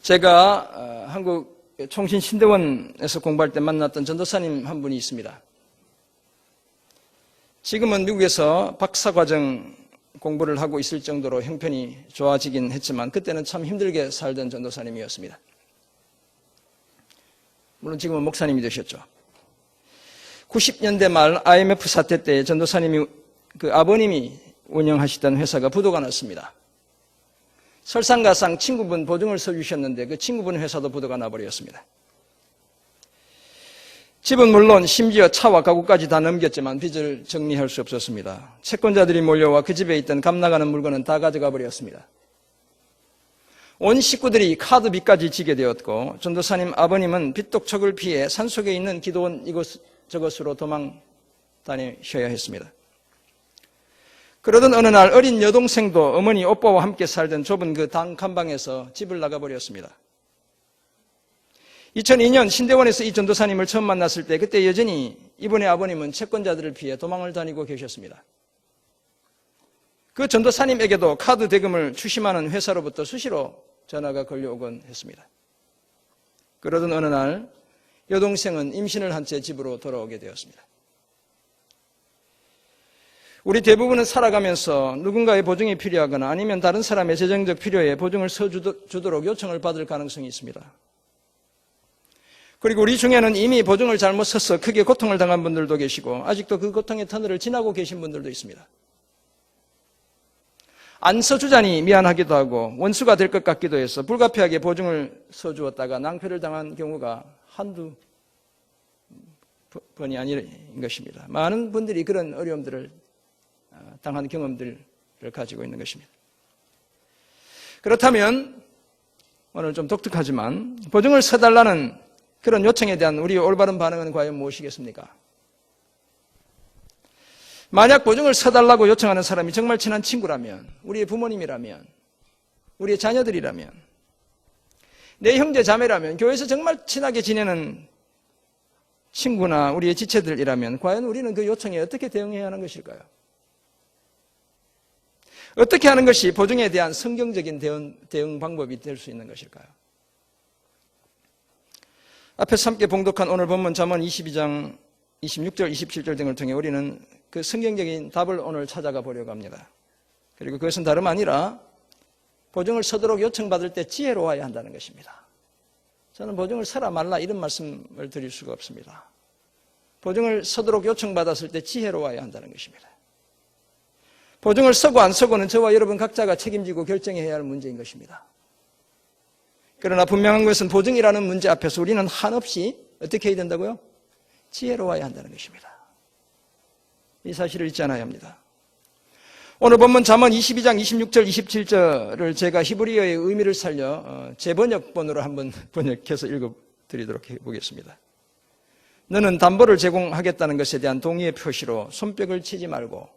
제가 한국 총신신대원에서 공부할 때 만났던 전도사님 한 분이 있습니다. 지금은 미국에서 박사과정 공부를 하고 있을 정도로 형편이 좋아지긴 했지만 그때는 참 힘들게 살던 전도사님이었습니다. 물론 지금은 목사님이 되셨죠. 90년대 말 IMF 사태 때 전도사님이 그 아버님이 운영하시던 회사가 부도가 났습니다. 설상가상 친구분 보증을 서주셨는데 그 친구분 회사도 부도가 나버렸습니다. 집은 물론 심지어 차와 가구까지 다 넘겼지만 빚을 정리할 수 없었습니다. 채권자들이 몰려와 그 집에 있던 값나가는 물건은 다 가져가 버렸습니다. 온 식구들이 카드 빚까지 지게 되었고 전도사님 아버님은 빚독촉을 피해 산속에 있는 기도원 이곳저곳으로 도망 다니셔야 했습니다. 그러던 어느 날 어린 여동생도 어머니 오빠와 함께 살던 좁은 그 단칸방에서 집을 나가버렸습니다. 2002년 신대원에서 이 전도사님을 처음 만났을 때 그때 여전히 이분의 아버님은 채권자들을 피해 도망을 다니고 계셨습니다. 그 전도사님에게도 카드 대금을 추심하는 회사로부터 수시로 전화가 걸려오곤 했습니다. 그러던 어느 날 여동생은 임신을 한 채 집으로 돌아오게 되었습니다. 우리 대부분은 살아가면서 누군가의 보증이 필요하거나 아니면 다른 사람의 재정적 필요에 보증을 서주도록 요청을 받을 가능성이 있습니다. 그리고 우리 중에는 이미 보증을 잘못 써서 크게 고통을 당한 분들도 계시고 아직도 그 고통의 터널을 지나고 계신 분들도 있습니다. 안 써주자니 미안하기도 하고 원수가 될 것 같기도 해서 불가피하게 보증을 서주었다가 낭패를 당한 경우가 한두 번이 아닌 것입니다. 많은 분들이 그런 어려움들을 당한 경험들을 가지고 있는 것입니다. 그렇다면 오늘 좀 독특하지만 보증을 서달라는 그런 요청에 대한 우리의 올바른 반응은 과연 무엇이겠습니까? 만약 보증을 서달라고 요청하는 사람이 정말 친한 친구라면, 우리의 부모님이라면, 우리의 자녀들이라면, 내 형제 자매라면, 교회에서 정말 친하게 지내는 친구나 우리의 지체들이라면 과연 우리는 그 요청에 어떻게 대응해야 하는 것일까요? 어떻게 하는 것이 보증에 대한 성경적인 대응 방법이 될 수 있는 것일까요? 앞에서 함께 봉독한 오늘 본문 잠언 22장 26절, 27절 등을 통해 우리는 그 성경적인 답을 오늘 찾아가 보려고 합니다. 그리고 그것은 다름 아니라 보증을 서도록 요청받을 때 지혜로워야 한다는 것입니다. 저는 보증을 서라 말라 이런 말씀을 드릴 수가 없습니다. 보증을 서도록 요청받았을 때 지혜로워야 한다는 것입니다. 보증을 서고 안 서고는 저와 여러분 각자가 책임지고 결정해야 할 문제인 것입니다. 그러나 분명한 것은 보증이라는 문제 앞에서 우리는 한없이 어떻게 해야 된다고요? 지혜로워야 한다는 것입니다. 이 사실을 잊지 않아야 합니다. 오늘 본문 잠언 22장 26절 27절을 제가 히브리어의 의미를 살려 재번역본으로 한번 번역해서 읽어드리도록 해보겠습니다. 너는 담보를 제공하겠다는 것에 대한 동의의 표시로 손뼉을 치지 말고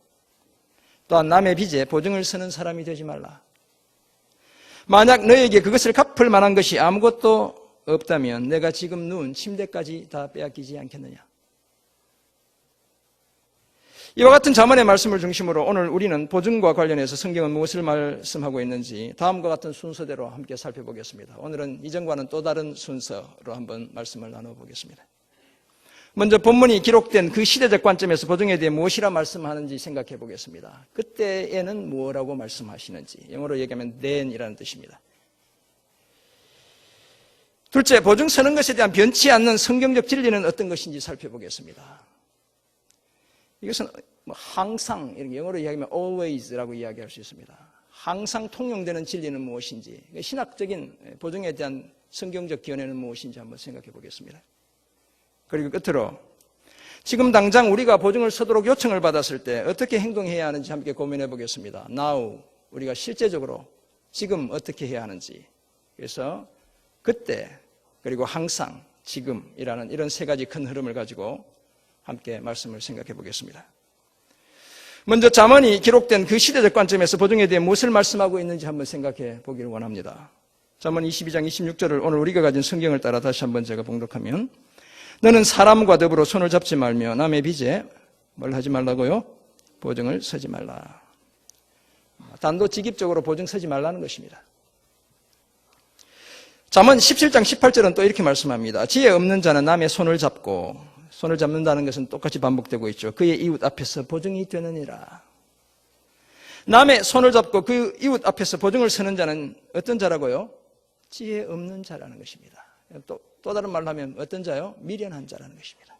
또한 남의 빚에 보증을 서는 사람이 되지 말라. 만약 너에게 그것을 갚을 만한 것이 아무것도 없다면 내가 지금 누운 침대까지 다 빼앗기지 않겠느냐. 이와 같은 잠언의 말씀을 중심으로 오늘 우리는 보증과 관련해서 성경은 무엇을 말씀하고 있는지 다음과 같은 순서대로 함께 살펴보겠습니다. 오늘은 이전과는 또 다른 순서로 한번 말씀을 나눠보겠습니다. 먼저 본문이 기록된 그 시대적 관점에서 보증에 대해 무엇이라 말씀하는지 생각해 보겠습니다. 그때에는 뭐라고 말씀하시는지, 영어로 얘기하면 then이라는 뜻입니다. 둘째, 보증 서는 것에 대한 변치 않는 성경적 진리는 어떤 것인지 살펴보겠습니다. 이것은 항상, 영어로 이야기하면 always라고 이야기할 수 있습니다. 항상 통용되는 진리는 무엇인지, 신학적인 보증에 대한 성경적 견해는 무엇인지 한번 생각해 보겠습니다. 그리고 끝으로 지금 당장 우리가 보증을 서도록 요청을 받았을 때 어떻게 행동해야 하는지 함께 고민해 보겠습니다. Now, 우리가 실제적으로 지금 어떻게 해야 하는지. 그래서 그때 그리고 항상 지금이라는 이런 세 가지 큰 흐름을 가지고 함께 말씀을 생각해 보겠습니다. 먼저 잠언이 기록된 그 시대적 관점에서 보증에 대해 무엇을 말씀하고 있는지 한번 생각해 보기를 원합니다. 잠언 22장 26절을 오늘 우리가 가진 성경을 따라 다시 한번 제가 봉독하면 너는 사람과 더불어 손을 잡지 말며 남의 빚에 뭘 하지 말라고요? 보증을 서지 말라. 단도직입적으로 보증 서지 말라는 것입니다. 잠언 17장 18절은 또 이렇게 말씀합니다. 지혜 없는 자는 남의 손을 잡고, 손을 잡는다는 것은 똑같이 반복되고 있죠. 그의 이웃 앞에서 보증이 되느니라. 남의 손을 잡고 그 이웃 앞에서 보증을 서는 자는 어떤 자라고요? 지혜 없는 자라는 것입니다. 또 다른 말로 하면 어떤 자요? 미련한 자라는 것입니다.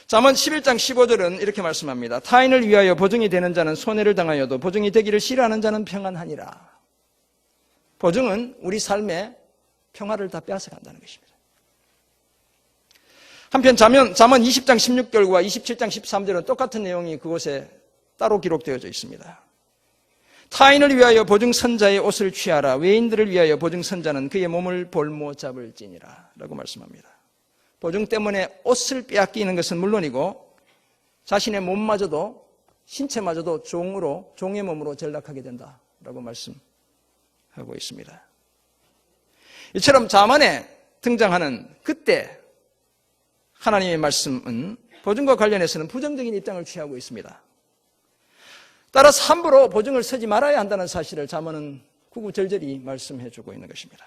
잠언 11장 15절은 이렇게 말씀합니다. 타인을 위하여 보증이 되는 자는 손해를 당하여도 보증이 되기를 싫어하는 자는 평안하니라. 보증은 우리 삶의 평화를 다 빼앗아간다는 것입니다. 한편 잠언 20장 16절과 27장 13절은 똑같은 내용이 그곳에 따로 기록되어져 있습니다. 타인을 위하여 보증 선자의 옷을 취하라. 외인들을 위하여 보증 선자는 그의 몸을 볼모 잡을지니라 라고 말씀합니다. 보증 때문에 옷을 빼앗기는 것은 물론이고 자신의 몸마저도, 신체마저도 종의 몸으로 전락하게 된다라고 말씀하고 있습니다. 이처럼 잠언에 등장하는 그때 하나님의 말씀은 보증과 관련해서는 부정적인 입장을 취하고 있습니다. 따라서 함부로 보증을 서지 말아야 한다는 사실을 잠언은 구구절절히 말씀해주고 있는 것입니다.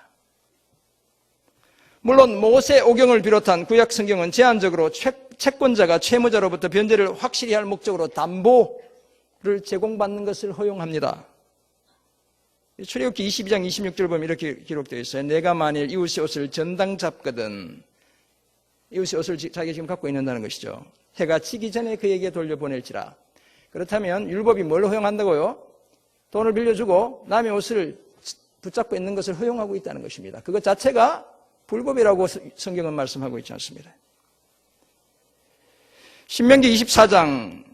물론 모세오경을 비롯한 구약 성경은 제한적으로 채권자가 채무자로부터 변제를 확실히 할 목적으로 담보를 제공받는 것을 허용합니다. 출애굽기 22장 26절 보면 이렇게 기록되어 있어요. 내가 만일 이웃의 옷을 전당 잡거든, 이웃의 옷을 자기가 지금 갖고 있는다는 것이죠. 해가 지기 전에 그에게 돌려보낼지라. 그렇다면 율법이 뭘 허용한다고요? 돈을 빌려주고 남의 옷을 붙잡고 있는 것을 허용하고 있다는 것입니다. 그것 자체가 불법이라고 성경은 말씀하고 있지 않습니다. 신명기 24장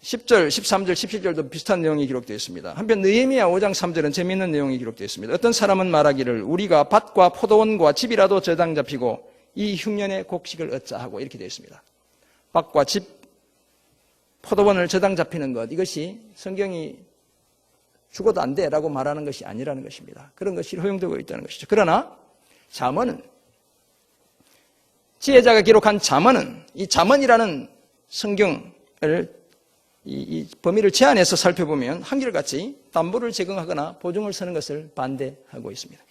10절, 13절, 17절도 비슷한 내용이 기록되어 있습니다. 한편 느헤미야 5장 3절은 재미있는 내용이 기록되어 있습니다. 어떤 사람은 말하기를 우리가 밭과 포도원과 집이라도 저당 잡히고 이 흉년의 곡식을 얻자 하고 이렇게 되어 있습니다. 밭과 집, 포도원을 저당 잡히는 것, 이것이 성경이 죽어도 안 돼라고 말하는 것이 아니라는 것입니다. 그런 것이 허용되고 있다는 것이죠. 그러나 잠언은, 지혜자가 기록한 잠언은 이 잠언이라는 성경을 이 범위를 제한해서 살펴보면 한결같이 담보를 제공하거나 보증을 서는 것을 반대하고 있습니다.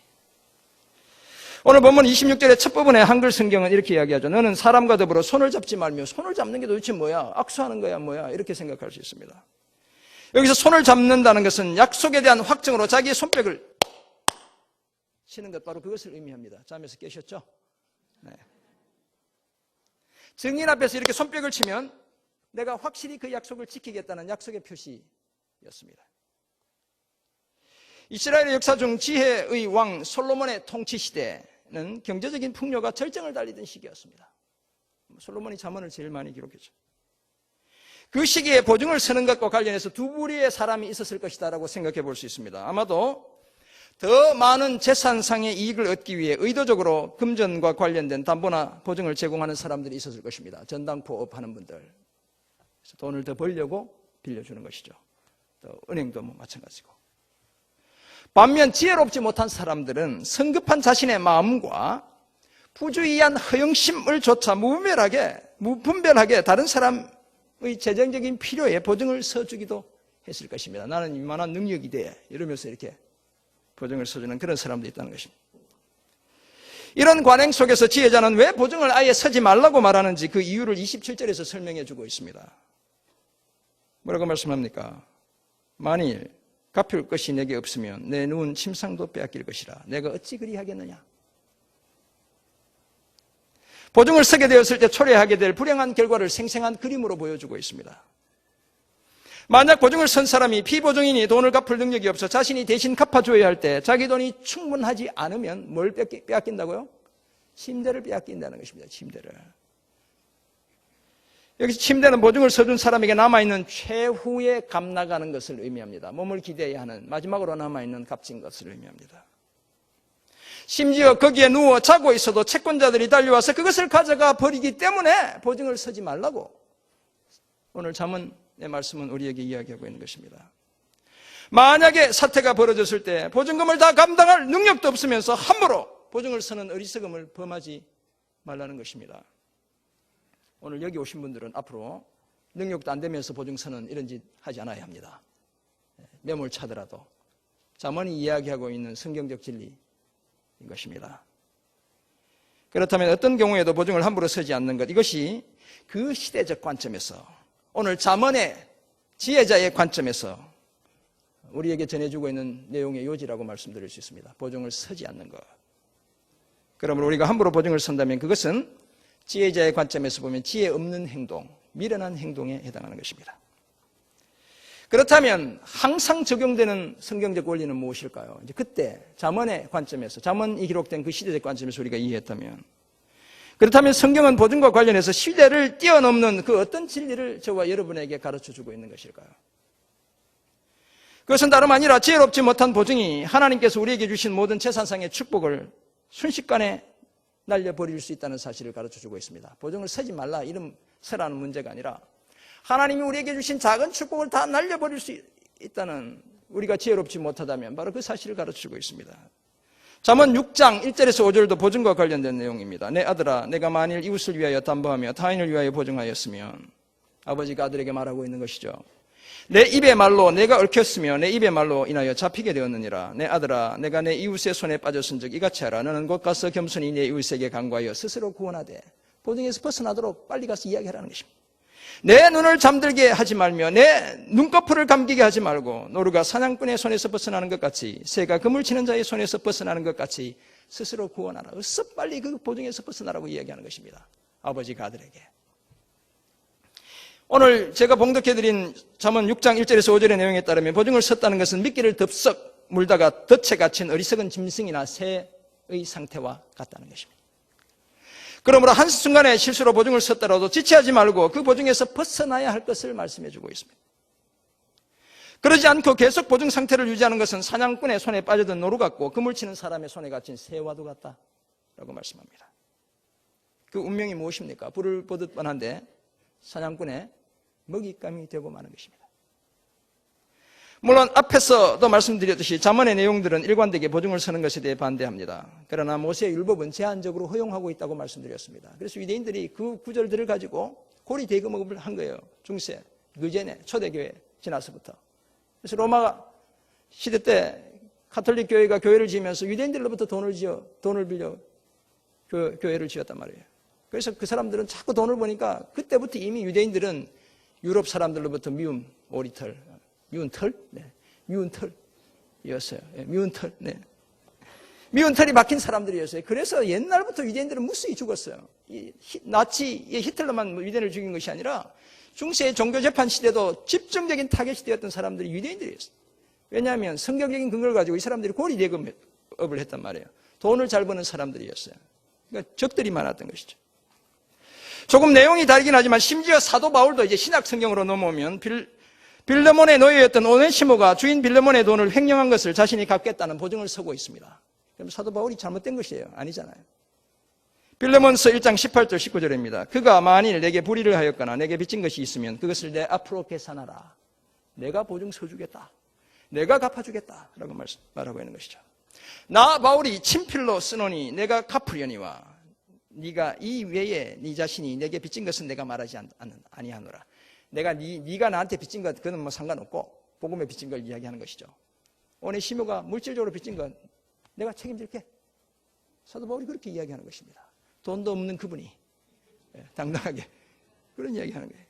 오늘 본문 26절의 첫 부분의 한글 성경은 이렇게 이야기하죠. 너는 사람과 더불어 손을 잡지 말며, 손을 잡는 게 도대체 뭐야? 악수하는 거야 뭐야? 이렇게 생각할 수 있습니다. 여기서 손을 잡는다는 것은 약속에 대한 확정으로 자기의 손뼉을 치는 것, 바로 그것을 의미합니다. 잠에서 깨셨죠? 네. 증인 앞에서 이렇게 손뼉을 치면 내가 확실히 그 약속을 지키겠다는 약속의 표시였습니다. 이스라엘의 역사 중 지혜의 왕 솔로몬의 통치 시대는 경제적인 풍요가 절정을 달리던 시기였습니다. 솔로몬이 잠언을 제일 많이 기록했죠. 그 시기에 보증을 서는 것과 관련해서 두 부류의 사람이 있었을 것이다라고 생각해 볼 수 있습니다. 아마도 더 많은 재산상의 이익을 얻기 위해 의도적으로 금전과 관련된 담보나 보증을 제공하는 사람들이 있었을 것입니다. 전당포업 하는 분들. 그래서 돈을 더 벌려고 빌려주는 것이죠. 또 은행도 마찬가지고. 반면 지혜롭지 못한 사람들은 성급한 자신의 마음과 부주의한 허영심을 조차 무분별하게 다른 사람의 재정적인 필요에 보증을 서주기도 했을 것입니다. 나는 이만한 능력이 돼 이러면서 이렇게 보증을 서주는 그런 사람도 있다는 것입니다. 이런 관행 속에서 지혜자는 왜 보증을 아예 서지 말라고 말하는지 그 이유를 27절에서 설명해 주고 있습니다. 뭐라고 말씀합니까? 만일 갚을 것이 내게 없으면 내 누운 침상도 빼앗길 것이라 내가 어찌 그리 하겠느냐. 보증을 서게 되었을 때 초래하게 될 불행한 결과를 생생한 그림으로 보여주고 있습니다. 만약 보증을 선 사람이 피보증인이 돈을 갚을 능력이 없어 자신이 대신 갚아줘야 할 때 자기 돈이 충분하지 않으면 뭘 빼앗긴다고요? 침대를 빼앗긴다는 것입니다. 침대를. 여기서 침대는 보증을 서준 사람에게 남아있는 최후의 값 나가는 것을 의미합니다. 몸을 기대해야 하는 마지막으로 남아있는 값진 것을 의미합니다. 심지어 거기에 누워 자고 있어도 채권자들이 달려와서 그것을 가져가 버리기 때문에 보증을 서지 말라고 오늘 잠언의 말씀은 우리에게 이야기하고 있는 것입니다. 만약에 사태가 벌어졌을 때 보증금을 다 감당할 능력도 없으면서 함부로 보증을 서는 어리석음을 범하지 말라는 것입니다. 오늘 여기 오신 분들은 앞으로 능력도 안 되면서 보증 서는 이런 짓 하지 않아야 합니다. 매몰차더라도 잠언이 이야기하고 있는 성경적 진리, 것입니다. 그렇다면 어떤 경우에도 보증을 함부로 서지 않는 것, 이것이 그 시대적 관점에서, 오늘 잠언의 지혜자의 관점에서 우리에게 전해주고 있는 내용의 요지라고 말씀드릴 수 있습니다. 보증을 서지 않는 것. 그러므로 우리가 함부로 보증을 선다면 그것은 지혜자의 관점에서 보면 지혜 없는 행동, 미련한 행동에 해당하는 것입니다. 그렇다면 항상 적용되는 성경적 원리는 무엇일까요? 이제 그때 잠언의 관점에서, 잠언이 기록된 그 시대적 관점에서 우리가 이해했다면, 그렇다면 성경은 보증과 관련해서 시대를 뛰어넘는 그 어떤 진리를 저와 여러분에게 가르쳐주고 있는 것일까요? 그것은 다름 아니라 지혜롭지 못한 보증이 하나님께서 우리에게 주신 모든 재산상의 축복을 순식간에 날려버릴 수 있다는 사실을 가르쳐주고 있습니다. 보증을 서지 말라, 이런 서라는 문제가 아니라 하나님이 우리에게 주신 작은 축복을 다 날려버릴 수 있다는, 우리가 지혜롭지 못하다면 바로 그 사실을 가르쳐주고 있습니다. 잠언 6장 1절에서 5절도 보증과 관련된 내용입니다. 내 아들아, 내가 만일 이웃을 위하여 담보하며 타인을 위하여 보증하였으면, 아버지가 아들에게 말하고 있는 것이죠. 내 입의 말로 내가 얽혔으며 내 입의 말로 인하여 잡히게 되었느니라. 내 아들아, 내가 내 이웃의 손에 빠졌은즉 이같이 하라. 너는 곧 가서 겸손히 내 이웃에게 간구하여 스스로 구원하되, 보증에서 벗어나도록 빨리 가서 이야기하라는 것입니다. 내 눈을 잠들게 하지 말며 내 눈꺼풀을 감기게 하지 말고, 노루가 사냥꾼의 손에서 벗어나는 것 같이, 새가 그물 치는 자의 손에서 벗어나는 것 같이 스스로 구원하라. 어서 빨리 그 보증에서 벗어나라고 이야기하는 것입니다. 아버지가 아들에게. 오늘 제가 봉독해드린 잠언 6장 1절에서 5절의 내용에 따르면 보증을 섰다는 것은 미끼를 덥석 물다가 덫에 갇힌 어리석은 짐승이나 새의 상태와 같다는 것입니다. 그러므로 한순간에 실수로 보증을 섰더라도 지체하지 말고 그 보증에서 벗어나야 할 것을 말씀해주고 있습니다. 그러지 않고 계속 보증 상태를 유지하는 것은 사냥꾼의 손에 빠져든 노루 같고 그물 치는 사람의 손에 갇힌 새와도 같다라고 말씀합니다. 그 운명이 무엇입니까? 불을 보듯 뻔한데 사냥꾼의 먹잇감이 되고 마는 것입니다. 물론 앞에서도 말씀드렸듯이 잠언의 내용들은 일관되게 보증을 서는 것에 대해 반대합니다. 그러나 모세의 율법은 제한적으로 허용하고 있다고 말씀드렸습니다. 그래서 유대인들이 그 구절들을 가지고 고리 대금업을 한 거예요. 중세, 그전에 초대교회 지나서부터. 그래서 로마 시대 때 가톨릭 교회가 교회를 지으면서 유대인들로부터 돈을 빌려 교회를 지었단 말이에요. 그래서 그 사람들은 자꾸 돈을 버니까 그때부터 이미 유대인들은 유럽 사람들로부터 미운 오리털, 미운 털이었어요. 미운 털. 네. 미운 털이 박힌 사람들이었어요. 그래서 옛날부터 유대인들은 무수히 죽었어요. 나치의 히틀러만 유대인을 죽인 것이 아니라 중세의 종교재판 시대도 집중적인 타겟이 되었던 사람들이 유대인들이었어요. 왜냐하면 성경적인 근거를 가지고 이 사람들이 고리대금업을 했단 말이에요. 돈을 잘 버는 사람들이었어요. 그러니까 적들이 많았던 것이죠. 조금 내용이 다르긴 하지만 심지어 사도 바울도 이제 신약 성경으로 넘어오면 빌레몬의 노예였던 오네시모가 주인 빌레몬의 돈을 횡령한 것을 자신이 갚겠다는 보증을 서고 있습니다. 그럼 사도 바울이 잘못된 것이에요? 아니잖아요. 빌레몬서 1장 18절 19절입니다. 그가 만일 내게 불의를 하였거나 내게 빚진 것이 있으면 그것을 내 앞으로 계산하라. 내가 보증 서주겠다. 내가 갚아주겠다. 라고 말하고 있는 것이죠. 나 바울이 친필로 쓰노니 내가 갚으려니와 네가 이 외에 네 자신이 내게 빚진 것은 내가 말하지 아니하노라. 네가 나한테 빚진 것 그건 뭐 상관없고 복음에 빚진 걸 이야기하는 것이죠. 오네시모가 물질적으로 빚진 건 내가 책임질게. 사도 바울이 그렇게 이야기하는 것입니다. 돈도 없는 그분이 당당하게 그런 이야기하는 거예요.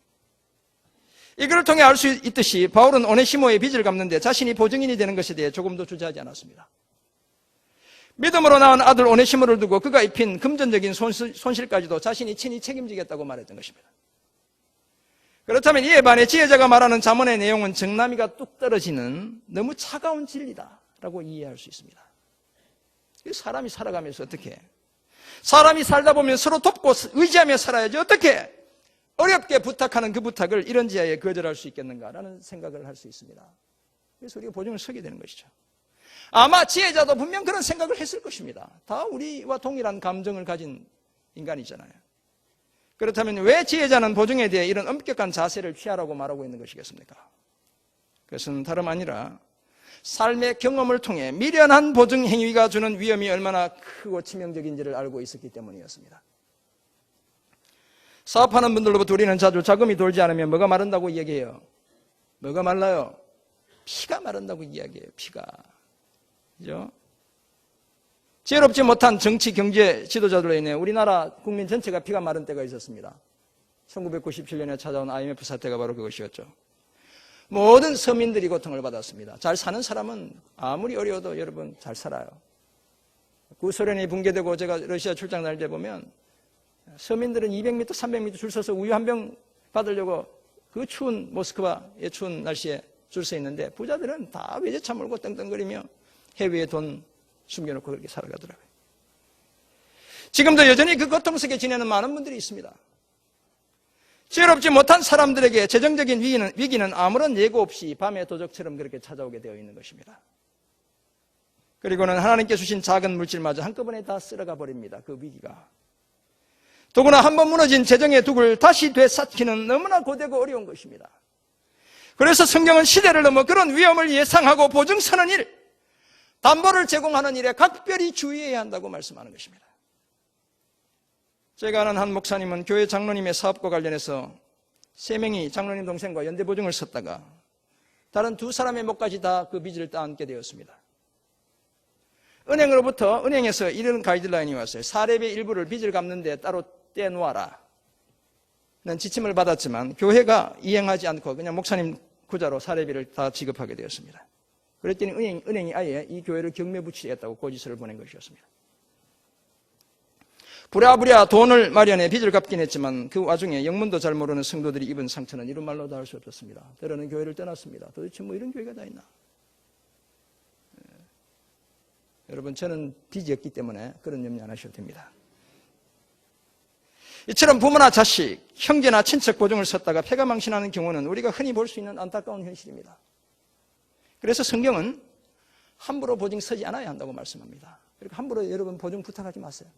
이걸 통해 알 수 있듯이 바울은 오네시모의 빚을 갚는데 자신이 보증인이 되는 것에 대해 조금도 주저하지 않았습니다. 믿음으로 낳은 아들 오네시모를 두고 그가 입힌 금전적인 손실까지도 자신이 친히 책임지겠다고 말했던 것입니다. 그렇다면 이에 반해 지혜자가 말하는 잠언의 내용은 정나미가 뚝 떨어지는 너무 차가운 진리다라고 이해할 수 있습니다. 사람이 살아가면서 어떻게 해? 사람이 살다 보면 서로 돕고 의지하며 살아야지 어떻게 어렵게 부탁하는 그 부탁을 이런 지하에 거절할 수 있겠는가라는 생각을 할 수 있습니다. 그래서 우리가 보증을 서게 되는 것이죠. 아마 지혜자도 분명 그런 생각을 했을 것입니다. 다 우리와 동일한 감정을 가진 인간이잖아요. 그렇다면 왜 지혜자는 보증에 대해 이런 엄격한 자세를 취하라고 말하고 있는 것이겠습니까? 그것은 다름 아니라 삶의 경험을 통해 미련한 보증 행위가 주는 위험이 얼마나 크고 치명적인지를 알고 있었기 때문이었습니다. 사업하는 분들로부터 우리는 자주 자금이 돌지 않으면 뭐가 마른다고 이야기해요? 뭐가 말라요? 피가 마른다고 이야기해요. 피가. 그죠? 지혜롭지 못한 정치, 경제 지도자들로 인해 우리나라 국민 전체가 피가 마른 때가 있었습니다. 1997년에 찾아온 IMF 사태가 바로 그것이었죠. 모든 서민들이 고통을 받았습니다. 잘 사는 사람은 아무리 어려워도 여러분 잘 살아요. 구소련이 붕괴되고 제가 러시아 출장 다닐 때 보면 서민들은 200m, 300m 줄 서서 우유 한 병 받으려고 그 추운 모스크바의 추운 날씨에 줄 서 있는데 부자들은 다 외제차 몰고 떵떵거리며 해외에 돈 숨겨놓고 그렇게 살아가더라고요. 지금도 여전히 그 고통 속에 지내는 많은 분들이 있습니다. 지혜롭지 못한 사람들에게 재정적인 위기는 아무런 예고 없이 밤의 도적처럼 그렇게 찾아오게 되어 있는 것입니다. 그리고는 하나님께 주신 작은 물질마저 한꺼번에 다 쓸어가 버립니다. 그 위기가. 더구나 한번 무너진 재정의 둑을 다시 되찾기는 너무나 고되고 어려운 것입니다. 그래서 성경은 시대를 넘어 그런 위험을 예상하고 보증서는 일, 담보를 제공하는 일에 각별히 주의해야 한다고 말씀하는 것입니다. 제가 아는 한 목사님은 교회 장로님의 사업과 관련해서 3명이 장로님 동생과 연대보증을 썼다가 다른 2사람의 목까지 다 그 빚을 떠안게 되었습니다. 은행에서 이런 가이드라인이 왔어요. 사례비의 일부를 빚을 갚는 데 따로 떼놓아라 는 지침을 받았지만 교회가 이행하지 않고 그냥 목사님 구자로 사례비를 다 지급하게 되었습니다. 그랬더니 은행이 아예 이 교회를 경매 붙이겠다고 고지서를 보낸 것이었습니다. 부랴부랴 돈을 마련해 빚을 갚긴 했지만 그 와중에 영문도 잘 모르는 성도들이 입은 상처는 이런 말로 다 할 수 없었습니다. 때로는 교회를 떠났습니다. 도대체 뭐 이런 교회가 다 있나? 여러분, 저는 빚이 없기 때문에 그런 염려 안 하셔도 됩니다. 이처럼 부모나 자식, 형제나 친척 보증을 썼다가 폐가 망신하는 경우는 우리가 흔히 볼 수 있는 안타까운 현실입니다. 그래서 성경은 함부로 보증 서지 않아야 한다고 말씀합니다. 그러니까 함부로 여러분 보증 부탁하지 마세요.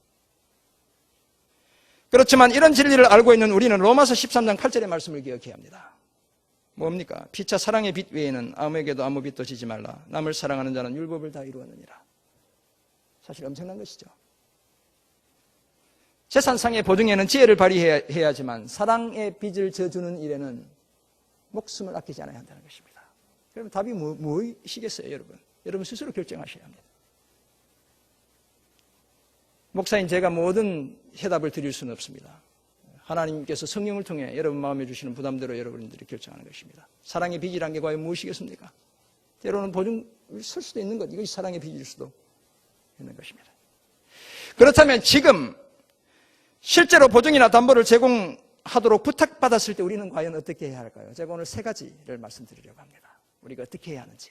그렇지만 이런 진리를 알고 있는 우리는 로마서 13장 8절의 말씀을 기억해야 합니다. 뭡니까? 피차 사랑의 빚 외에는 아무에게도 아무 빚도 지지 말라. 남을 사랑하는 자는 율법을 다 이루었느니라. 사실 엄청난 것이죠. 재산상의 보증에는 지혜를 발휘해야 하지만 사랑의 빚을 져주는 일에는 목숨을 아끼지 않아야 한다는 것입니다. 그러면 답이 무엇이겠어요, 여러분? 여러분 스스로 결정하셔야 합니다. 목사인 제가 모든 해답을 드릴 수는 없습니다. 하나님께서 성령을 통해 여러분 마음에 주시는 부담대로 여러분들이 결정하는 것입니다. 사랑의 빚이란 게 과연 무엇이겠습니까? 때로는 보증을 쓸 수도 있는 것, 이것이 사랑의 빚일 수도 있는 것입니다. 그렇다면 지금 실제로 보증이나 담보를 제공하도록 부탁받았을 때 우리는 과연 어떻게 해야 할까요? 제가 오늘 3가지를 말씀드리려고 합니다. 우리가 어떻게 해야 하는지.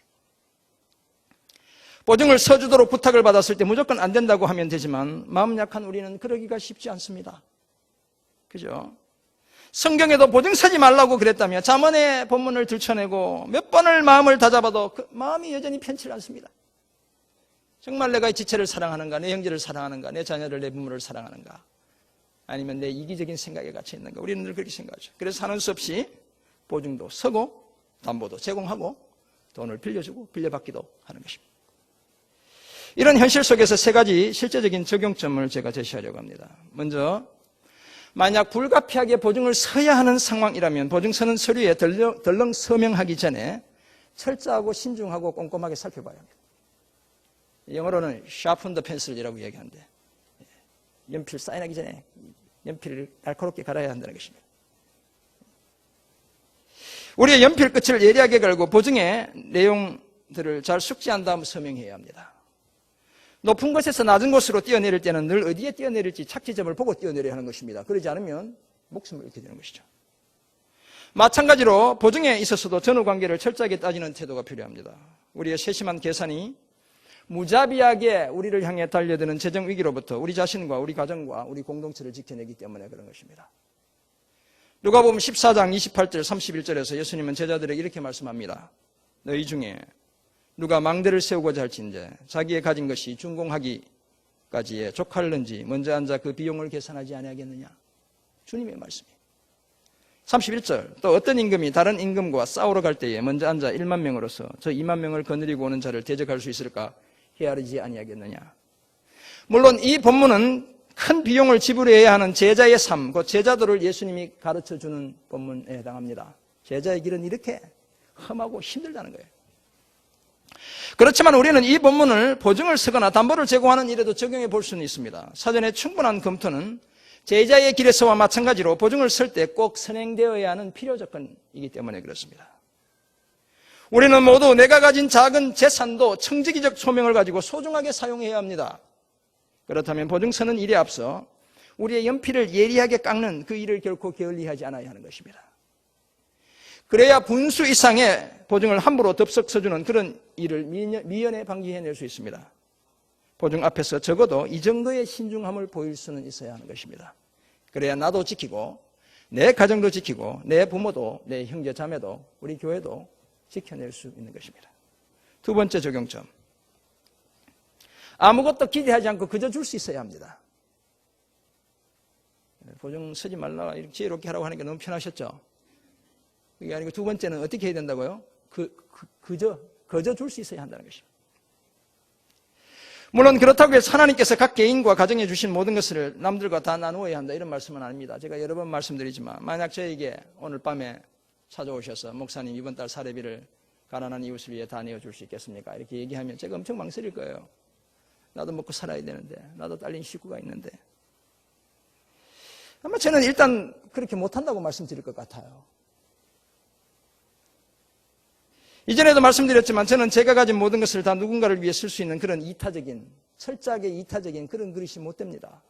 보증을 서주도록 부탁을 받았을 때 무조건 안 된다고 하면 되지만 마음 약한 우리는 그러기가 쉽지 않습니다. 그죠? 성경에도 보증 서지 말라고 그랬다며 잠언의 본문을 들춰내고 몇 번을 마음을 다잡아도 그 마음이 여전히 편치 않습니다. 정말 내가 이 지체를 사랑하는가, 내 형제를 사랑하는가, 내 자녀를, 내 부모를 사랑하는가, 아니면 내 이기적인 생각에 갇혀 있는가. 우리는 늘 그렇게 생각하죠. 그래서 하는 수 없이 보증도 서고 담보도 제공하고 돈을 빌려주고 빌려받기도 하는 것입니다. 이런 현실 속에서 3가지 실제적인 적용점을 제가 제시하려고 합니다. 먼저, 만약 불가피하게 보증을 서야 하는 상황이라면 보증 서는 서류에 덜렁 서명하기 전에 철저하고 신중하고 꼼꼼하게 살펴봐야 합니다. 영어로는 sharpen the pencil이라고 얘기하는데 연필 사인하기 전에 연필을 날카롭게 갈아야 한다는 것입니다. 우리의 연필 끝을 예리하게 갈고 보증의 내용들을 잘 숙지한 다음 서명해야 합니다. 높은 곳에서 낮은 곳으로 뛰어내릴 때는 늘 어디에 뛰어내릴지 착지점을 보고 뛰어내려야 하는 것입니다. 그러지 않으면 목숨을 잃게 되는 것이죠. 마찬가지로 보증에 있어서도 전후관계를 철저하게 따지는 태도가 필요합니다. 우리의 세심한 계산이 무자비하게 우리를 향해 달려드는 재정 위기로부터 우리 자신과 우리 가정과 우리 공동체를 지켜내기 때문에 그런 것입니다. 누가복음 14장 28절 31절에서 예수님은 제자들에게 이렇게 말씀합니다. 너희 중에 누가 망대를 세우고자 할진대 자기의 가진 것이 준공하기까지에 족할는지 먼저 앉아 그 비용을 계산하지 아니하겠느냐. 주님의 말씀이에요. 31절 또 어떤 임금이 다른 임금과 싸우러 갈 때에 먼저 앉아 1만 명으로서 저 2만 명을 거느리고 오는 자를 대적할 수 있을까 헤아리지 아니하겠느냐. 물론 이 본문은 큰 비용을 지불해야 하는 제자의 삶, 그 제자도를 예수님이 가르쳐주는 본문에 해당합니다. 제자의 길은 이렇게 험하고 힘들다는 거예요. 그렇지만 우리는 이 본문을 보증을 쓰거나 담보를 제공하는 일에도 적용해 볼 수는 있습니다. 사전에 충분한 검토는 제자의 길에서와 마찬가지로 보증을 쓸 때 꼭 선행되어야 하는 필요 조건이기 때문에 그렇습니다. 우리는 모두 내가 가진 작은 재산도 청지기적 소명을 가지고 소중하게 사용해야 합니다. 그렇다면 보증서는 일에 앞서 우리의 연필을 예리하게 깎는 그 일을 결코 게을리하지 않아야 하는 것입니다. 그래야 분수 이상의 보증을 함부로 덥석 써주는 그런 일을 미연에 방지해낼 수 있습니다. 보증 앞에서 적어도 이 정도의 신중함을 보일 수는 있어야 하는 것입니다. 그래야 나도 지키고 내 가정도 지키고 내 부모도 내 형제 자매도 우리 교회도 지켜낼 수 있는 것입니다. 두 번째 적용점. 아무것도 기대하지 않고 그저 줄 수 있어야 합니다. 보증 쓰지 말라 이렇게 지혜롭게 하라고 하는 게 너무 편하셨죠? 그게 아니고 두 번째는 어떻게 해야 된다고요? 그저 줄 수 있어야 한다는 것입니다. 물론 그렇다고 해서 하나님께서 각 개인과 가정에 주신 모든 것을 남들과 다 나누어야 한다 이런 말씀은 아닙니다. 제가 여러 번 말씀드리지만 만약 저에게 오늘 밤에 찾아오셔서 목사님 이번 달 사례비를 가난한 이웃을 위해 다 내어줄 수 있겠습니까? 이렇게 얘기하면 제가 엄청 망설일 거예요. 나도 먹고 살아야 되는데 나도 딸린 식구가 있는데 아마 저는 일단 그렇게 못한다고 말씀드릴 것 같아요. 이전에도 말씀드렸지만 저는 제가 가진 모든 것을 다 누군가를 위해 쓸 수 있는 그런 철저하게 이타적인 그런 그릇이 못 됩니다.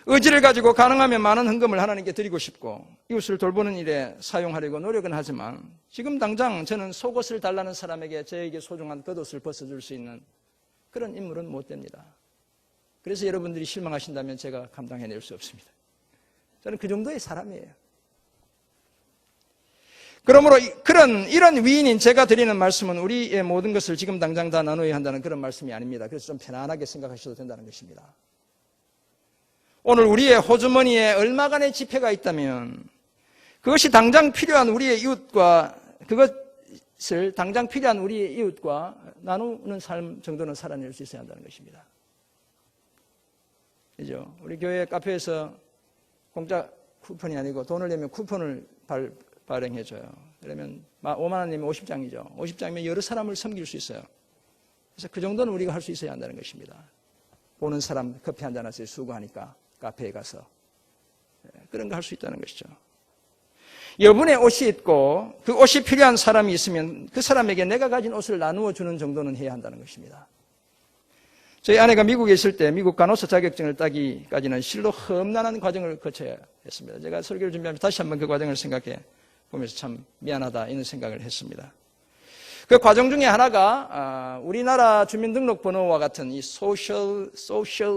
의지를 가지고 가능하면 많은 헌금을 하나님께 드리고 싶고 이웃을 돌보는 일에 사용하려고 노력은 하지만 지금 당장 저는 속옷을 달라는 사람에게 저에게 소중한 겉옷을 벗어줄 수 있는 그런 인물은 못 됩니다. 그래서 여러분들이 실망하신다면 제가 감당해낼 수 없습니다. 저는 그 정도의 사람이에요. 그러므로 이런 위인인 제가 드리는 말씀은 우리의 모든 것을 지금 당장 다 나눠야 한다는 그런 말씀이 아닙니다. 그래서 좀 편안하게 생각하셔도 된다는 것입니다. 오늘 우리의 호주머니에 얼마간의 지폐가 있다면 그것이 당장 필요한 우리의 이웃과 그것을 당장 필요한 우리의 이웃과 나누는 삶 정도는 살아낼 수 있어야 한다는 것입니다. 그죠? 우리 교회 카페에서 공짜 쿠폰이 아니고 돈을 내면 쿠폰을 발행해줘요. 그러면 5만 원 내면 50장이죠. 50장이면 여러 사람을 섬길 수 있어요. 그래서 그 정도는 우리가 할 수 있어야 한다는 것입니다. 보는 사람 커피 한잔 하세요. 수고하니까 카페에 가서 그런 거 할 수 있다는 것이죠. 여분의 옷이 있고 그 옷이 필요한 사람이 있으면 그 사람에게 내가 가진 옷을 나누어 주는 정도는 해야 한다는 것입니다. 저희 아내가 미국에 있을 때 미국 간호사 자격증을 따기까지는 실로 험난한 과정을 거쳐야 했습니다. 제가 설교를 준비하면서 다시 한번 그 과정을 생각해 보면서 참 미안하다 이런 생각을 했습니다. 그 과정 중에 하나가 우리나라 주민등록번호와 같은 이 소셜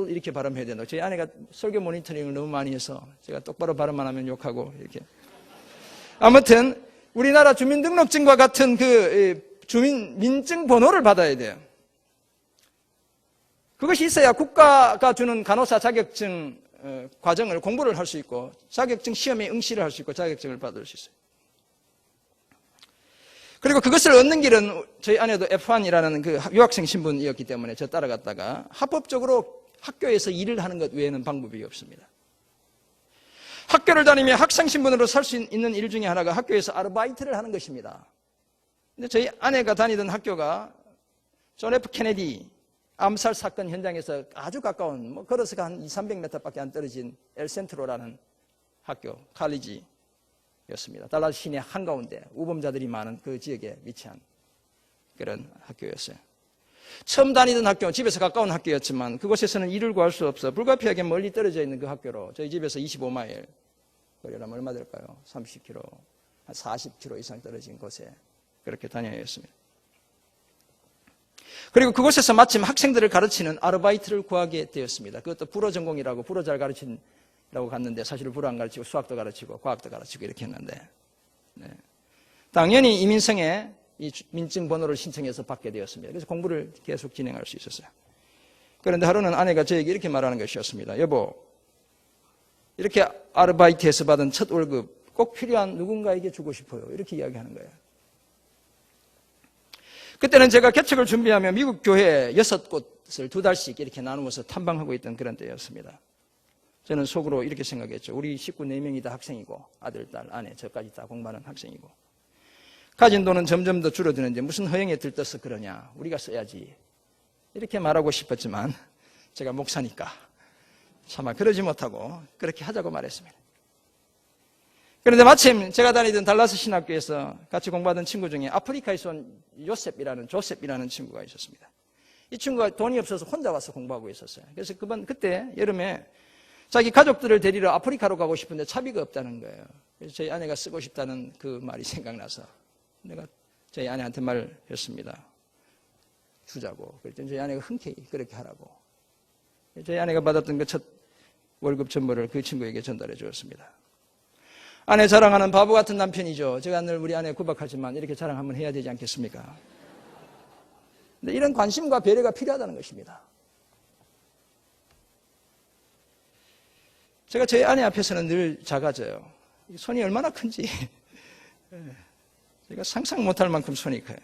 이렇게 발음해야 된다고. 저희 아내가 설교 모니터링을 너무 많이 해서 제가 똑바로 발음만 하면 욕하고 이렇게. 아무튼 우리나라 주민등록증과 같은 그 민증번호를 받아야 돼요. 그것이 있어야 국가가 주는 간호사 자격증 과정을 공부를 할 수 있고 자격증 시험에 응시를 할 수 있고 자격증을 받을 수 있어요. 그리고 그것을 얻는 길은 저희 아내도 F1이라는 그 유학생 신분이었기 때문에 저 따라갔다가 합법적으로 학교에서 일을 하는 것 외에는 방법이 없습니다. 학교를 다니며 학생 신분으로 살 수 있는 일 중에 하나가 학교에서 아르바이트를 하는 것입니다. 근데 저희 아내가 다니던 학교가 존 F 케네디 암살 사건 현장에서 아주 가까운 걸어서 한 200-300m밖에 안 떨어진 엘센트로라는 학교, 칼리지였습니다. 달라스 시내 한가운데 우범자들이 많은 그 지역에 위치한 그런 학교였어요. 처음 다니던 학교, 집에서 가까운 학교였지만 그곳에서는 일을 구할 수 없어 불가피하게 멀리 떨어져 있는 그 학교로 저희 집에서 25마일 거리라면 얼마 될까요? 30km, 한 40km 이상 떨어진 곳에 그렇게 다녀야 했습니다. 그리고 그곳에서 마침 학생들을 가르치는 아르바이트를 구하게 되었습니다. 그것도 불어 전공이라고 불어 잘 가르친다고 갔는데 사실은 불어 안 가르치고 수학도 가르치고 과학도 가르치고 이렇게 했는데 당연히 이민성에 이 민증 번호를 신청해서 받게 되었습니다. 그래서 공부를 계속 진행할 수 있었어요. 그런데 하루는 아내가 저에게 이렇게 말하는 것이었습니다. 여보, 이렇게 아르바이트에서 받은 첫 월급 꼭 필요한 누군가에게 주고 싶어요. 이렇게 이야기하는 거예요. 그때는 제가 개척을 준비하며 미국 교회 6곳을 2달씩 이렇게 나누어서 탐방하고 있던 그런 때였습니다. 저는 속으로 이렇게 생각했죠. 우리 식구 4명이 다 학생이고 아들, 딸, 아내, 저까지 다 공부하는 학생이고 가진 돈은 점점 더 줄어드는데 무슨 허영에 들떠서 그러냐. 우리가 써야지. 이렇게 말하고 싶었지만 제가 목사니까 차마 그러지 못하고 그렇게 하자고 말했습니다. 그런데 마침 제가 다니던 달라스 신학교에서 같이 공부하던 친구 중에 아프리카에서 온 조셉이라는 친구가 있었습니다. 이 친구가 돈이 없어서 혼자 와서 공부하고 있었어요. 그래서 그때 여름에 자기 가족들을 데리러 아프리카로 가고 싶은데 차비가 없다는 거예요. 그래서 저희 아내가 쓰고 싶다는 그 말이 생각나서 내가 저희 아내한테 말했습니다. 주자고. 그랬더니 저희 아내가 흔쾌히 그렇게 하라고. 저희 아내가 받았던 그 첫 월급 전부를 그 친구에게 전달해 주었습니다. 아내 자랑하는 바보 같은 남편이죠. 제가 늘 우리 아내 구박하지만 이렇게 자랑 한번 해야 되지 않겠습니까? 근데 이런 관심과 배려가 필요하다는 것입니다. 제가 저희 아내 앞에서는 늘 작아져요. 손이 얼마나 큰지 제가 상상 못할 만큼 손이 커요.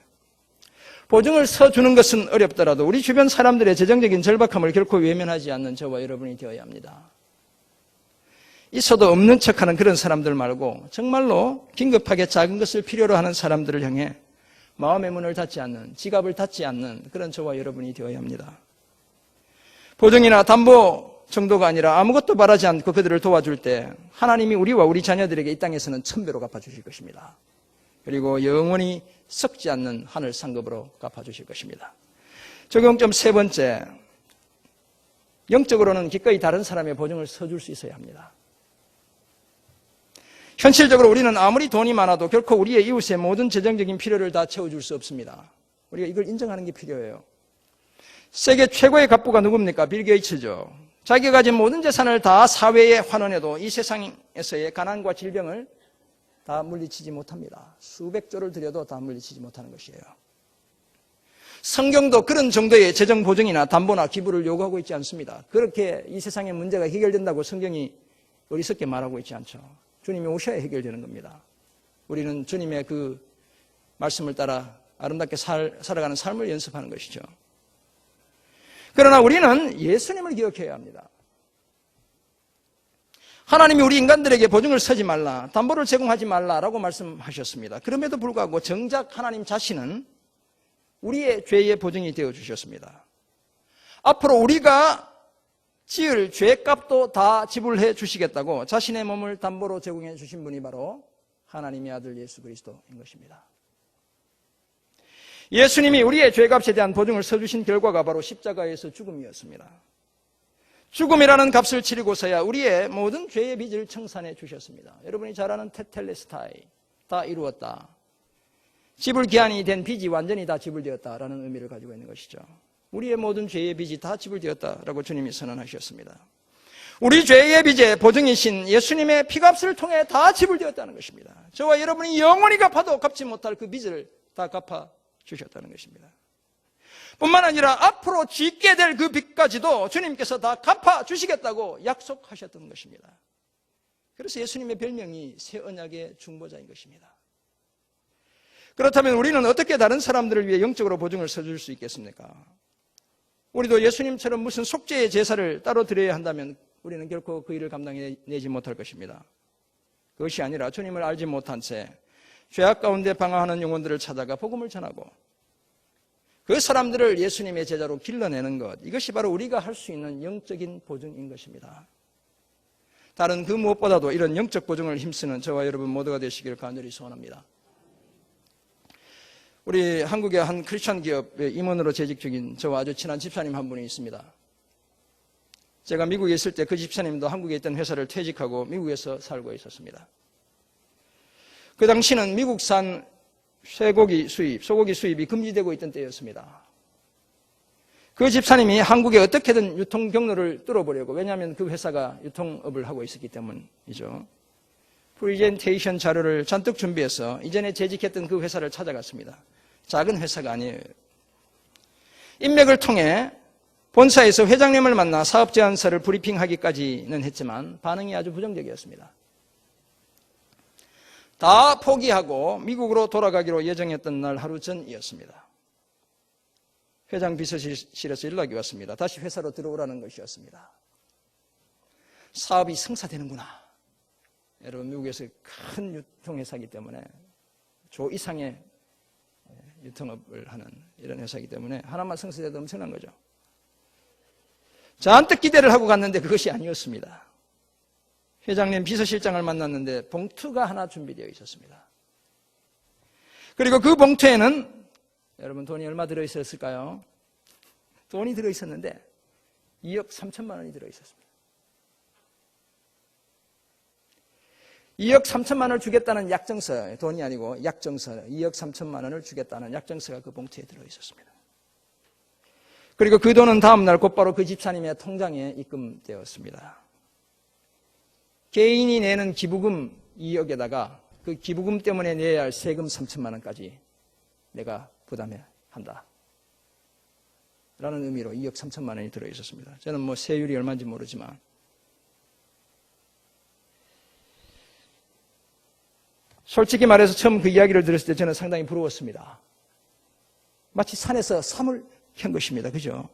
보증을 서주는 것은 어렵더라도 우리 주변 사람들의 재정적인 절박함을 결코 외면하지 않는 저와 여러분이 되어야 합니다. 있어도 없는 척하는 그런 사람들 말고 정말로 긴급하게 작은 것을 필요로 하는 사람들을 향해 마음의 문을 닫지 않는, 지갑을 닫지 않는 그런 저와 여러분이 되어야 합니다. 보증이나 담보 정도가 아니라 아무것도 바라지 않고 그들을 도와줄 때 하나님이 우리와 우리 자녀들에게 이 땅에서는 1000배로 갚아주실 것입니다. 그리고 영원히 썩지 않는 하늘 상급으로 갚아주실 것입니다. 적용점 세 번째, 영적으로는 기꺼이 다른 사람의 보증을 서줄 수 있어야 합니다. 현실적으로 우리는 아무리 돈이 많아도 결코 우리의 이웃의 모든 재정적인 필요를 다 채워줄 수 없습니다. 우리가 이걸 인정하는 게 필요해요. 세계 최고의 갑부가 누굽니까? 빌 게이츠죠. 자기가 가진 모든 재산을 다 사회에 환원해도 이 세상에서의 가난과 질병을 다 물리치지 못합니다. 수백 조를 들여도 다 물리치지 못하는 것이에요. 성경도 그런 정도의 재정 보증이나 담보나 기부를 요구하고 있지 않습니다. 그렇게 이 세상의 문제가 해결된다고 성경이 어리석게 말하고 있지 않죠. 주님이 오셔야 해결되는 겁니다. 우리는 주님의 그 말씀을 따라 아름답게 살아가는 삶을 연습하는 것이죠. 그러나 우리는 예수님을 기억해야 합니다. 하나님이 우리 인간들에게 보증을 서지 말라, 담보를 제공하지 말라라고 말씀하셨습니다. 그럼에도 불구하고 정작 하나님 자신은 우리의 죄의 보증이 되어주셨습니다. 앞으로 우리가 지을 죄값도 다 지불해 주시겠다고 자신의 몸을 담보로 제공해 주신 분이 바로 하나님의 아들 예수 그리스도인 것입니다. 예수님이 우리의 죄값에 대한 보증을 서주신 결과가 바로 십자가에서 죽음이었습니다. 죽음이라는 값을 치르고서야 우리의 모든 죄의 빚을 청산해 주셨습니다. 여러분이 잘 아는 테텔레스타이, 다 이루었다. 지불 기한이 된 빚이 완전히 다 지불되었다라는 의미를 가지고 있는 것이죠. 우리의 모든 죄의 빚이 다 지불되었다라고 주님이 선언하셨습니다. 우리 죄의 빚의 보증이신 예수님의 피값을 통해 다 지불되었다는 것입니다. 저와 여러분이 영원히 갚아도 갚지 못할 그 빚을 다 갚아 주셨다는 것입니다. 뿐만 아니라 앞으로 짓게 될 그 빚까지도 주님께서 다 갚아 주시겠다고 약속하셨던 것입니다. 그래서 예수님의 별명이 새 언약의 중보자인 것입니다. 그렇다면 우리는 어떻게 다른 사람들을 위해 영적으로 보증을 서줄 수 있겠습니까? 우리도 예수님처럼 무슨 속죄의 제사를 따로 드려야 한다면 우리는 결코 그 일을 감당해내지 못할 것입니다. 그것이 아니라 주님을 알지 못한 채 죄악 가운데 방황하는 영혼들을 찾아가 복음을 전하고 그 사람들을 예수님의 제자로 길러내는 것, 이것이 바로 우리가 할 수 있는 영적인 보증인 것입니다. 다른 그 무엇보다도 이런 영적 보증을 힘쓰는 저와 여러분 모두가 되시기를 간절히 소원합니다. 우리 한국의 한 크리스천 기업의 임원으로 재직 중인 저와 아주 친한 집사님 한 분이 있습니다. 제가 미국에 있을 때 그 집사님도 한국에 있던 회사를 퇴직하고 미국에서 살고 있었습니다. 그 당시는 미국산 소고기 수입이 금지되고 있던 때였습니다. 그 집사님이 한국에 어떻게든 유통 경로를 뚫어보려고, 왜냐하면 그 회사가 유통업을 하고 있었기 때문이죠. 프리젠테이션 자료를 잔뜩 준비해서 이전에 재직했던 그 회사를 찾아갔습니다. 작은 회사가 아니에요. 인맥을 통해 본사에서 회장님을 만나 사업 제안서를 브리핑하기까지는 했지만 반응이 아주 부정적이었습니다. 다 포기하고 미국으로 돌아가기로 예정했던 날 하루 전이었습니다. 회장 비서실에서 연락이 왔습니다. 다시 회사로 들어오라는 것이었습니다. 사업이 성사되는구나. 여러분, 미국에서 큰 유통회사이기 때문에 조 이상의 유통업을 하는 이런 회사이기 때문에 하나만 성수돼도 엄청난 거죠. 잔뜩 기대를 하고 갔는데 그것이 아니었습니다. 회장님 비서실장을 만났는데 봉투가 하나 준비되어 있었습니다. 그리고 그 봉투에는 여러분 돈이 얼마 들어있었을까요? 돈이 들어있었는데 2억 3천만 원이 들어있었습니다. 2억 3천만 원을 주겠다는 약정서, 돈이 아니고 약정서, 2억 3천만 원을 주겠다는 약정서가 그 봉투에 들어있었습니다. 그리고 그 돈은 다음날 곧바로 그 집사님의 통장에 입금되었습니다. 개인이 내는 기부금 2억에다가 그 기부금 때문에 내야 할 세금 3천만 원까지 내가 부담해야 한다. 라는 의미로 2억 3천만 원이 들어있었습니다. 저는 뭐 세율이 얼마인지 모르지만 솔직히 말해서 처음 그 이야기를 들었을 때 저는 상당히 부러웠습니다. 마치 산에서 삼을 캔 것입니다. 그죠?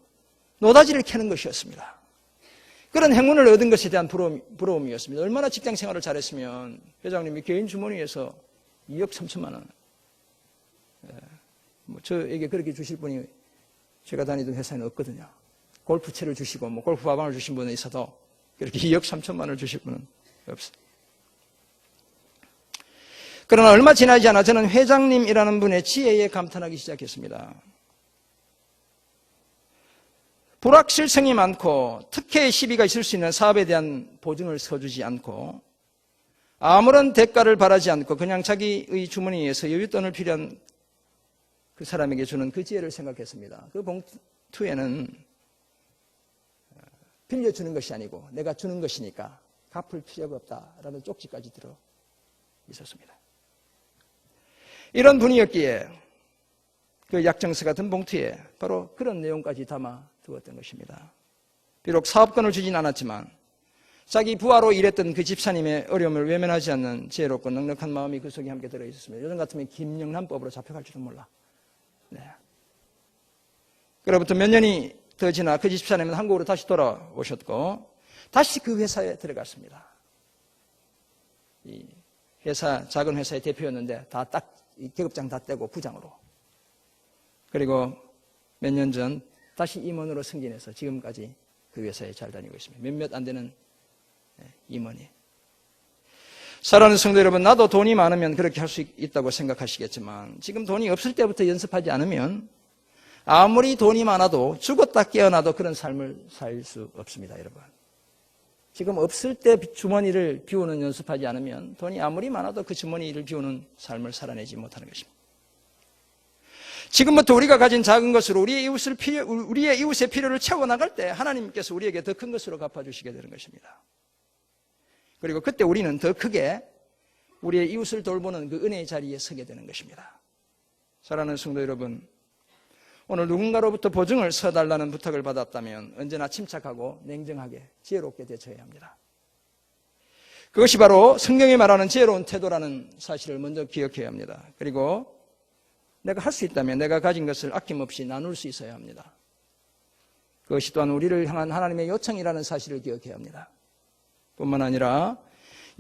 노다지를 캐는 것이었습니다. 그런 행운을 얻은 것에 대한 부러움이었습니다. 얼마나 직장 생활을 잘했으면 회장님이 개인 주머니에서 2억 3천만 원. 뭐 저에게 그렇게 주실 분이 제가 다니던 회사에는 없거든요. 골프채를 주시고 뭐 골프 가방을 주신 분은 있어도 그렇게 2억 3천만 원을 주실 분은 없어요. 그러나 얼마 지나지 않아 저는 회장님이라는 분의 지혜에 감탄하기 시작했습니다. 불확실성이 많고 특혜의 시비가 있을 수 있는 사업에 대한 보증을 서주지 않고 아무런 대가를 바라지 않고 그냥 자기의 주머니에서 여윳돈을 필요한 그 사람에게 주는 그 지혜를 생각했습니다. 그 봉투에는 빌려주는 것이 아니고 내가 주는 것이니까 갚을 필요가 없다라는 쪽지까지 들어 있었습니다. 이런 분이었기에 그 약정서 같은 봉투에 바로 그런 내용까지 담아 두었던 것입니다. 비록 사업권을 주진 않았지만 자기 부하로 일했던 그 집사님의 어려움을 외면하지 않는 지혜롭고 넉넉한 마음이 그 속에 함께 들어있었습니다. 요즘 같으면 김영란법으로 잡혀갈지도 몰라. 네. 그로부터 몇 년이 더 지나 그 집사님은 한국으로 다시 돌아오셨고 다시 그 회사에 들어갔습니다. 이 회사, 작은 회사의 대표였는데 다 딱 계급장 다 떼고 부장으로. 그리고 몇 년 전 다시 임원으로 승진해서 지금까지 그 회사에 잘 다니고 있습니다. 몇몇 안 되는 임원이. 사랑하는 성도 여러분, 나도 돈이 많으면 그렇게 할 수 있다고 생각하시겠지만 지금 돈이 없을 때부터 연습하지 않으면 아무리 돈이 많아도 죽었다 깨어나도 그런 삶을 살 수 없습니다, 여러분. 지금 없을 때 주머니를 비우는 연습하지 않으면 돈이 아무리 많아도 그 주머니를 비우는 삶을 살아내지 못하는 것입니다. 지금부터 우리가 가진 작은 것으로 우리의 이웃의 필요를 채워나갈 때 하나님께서 우리에게 더 큰 것으로 갚아주시게 되는 것입니다. 그리고 그때 우리는 더 크게 우리의 이웃을 돌보는 그 은혜의 자리에 서게 되는 것입니다. 사랑하는 성도 여러분, 오늘 누군가로부터 보증을 서달라는 부탁을 받았다면 언제나 침착하고 냉정하게 지혜롭게 대처해야 합니다. 그것이 바로 성경이 말하는 지혜로운 태도라는 사실을 먼저 기억해야 합니다. 그리고 내가 할 수 있다면 내가 가진 것을 아낌없이 나눌 수 있어야 합니다. 그것이 또한 우리를 향한 하나님의 요청이라는 사실을 기억해야 합니다. 뿐만 아니라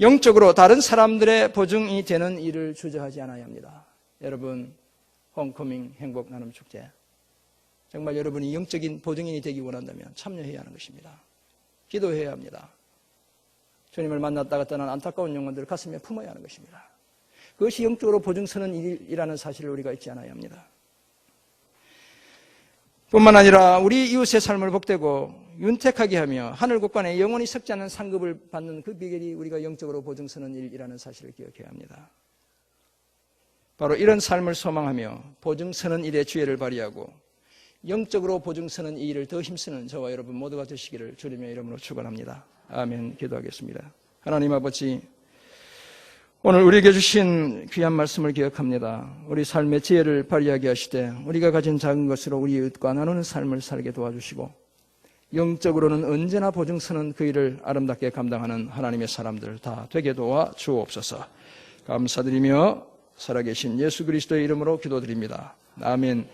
영적으로 다른 사람들의 보증이 되는 일을 주저하지 않아야 합니다. 여러분, 홈커밍 행복 나눔 축제, 정말 여러분이 영적인 보증인이 되기 원한다면 참여해야 하는 것입니다. 기도해야 합니다. 주님을 만났다가 떠난 안타까운 영혼들을 가슴에 품어야 하는 것입니다. 그것이 영적으로 보증 서는 일이라는 사실을 우리가 잊지 않아야 합니다. 뿐만 아니라 우리 이웃의 삶을 복되고 윤택하게 하며 하늘 곳간에 영원히 썩지 않는 상급을 받는 그 비결이 우리가 영적으로 보증 서는 일이라는 사실을 기억해야 합니다. 바로 이런 삶을 소망하며 보증 서는 일에 주의를 발휘하고 영적으로 보증 서는 이 일을 더 힘쓰는 저와 여러분 모두가 되시기를 주님의 이름으로 축원합니다. 아멘. 기도하겠습니다. 하나님 아버지, 오늘 우리에게 주신 귀한 말씀을 기억합니다. 우리 삶의 지혜를 발휘하게 하시되 우리가 가진 작은 것으로 우리 이웃과 나누는 삶을 살게 도와주시고 영적으로는 언제나 보증 서는 그 일을 아름답게 감당하는 하나님의 사람들 다 되게 도와 주옵소서. 감사드리며 살아계신 예수 그리스도의 이름으로 기도드립니다. 아멘.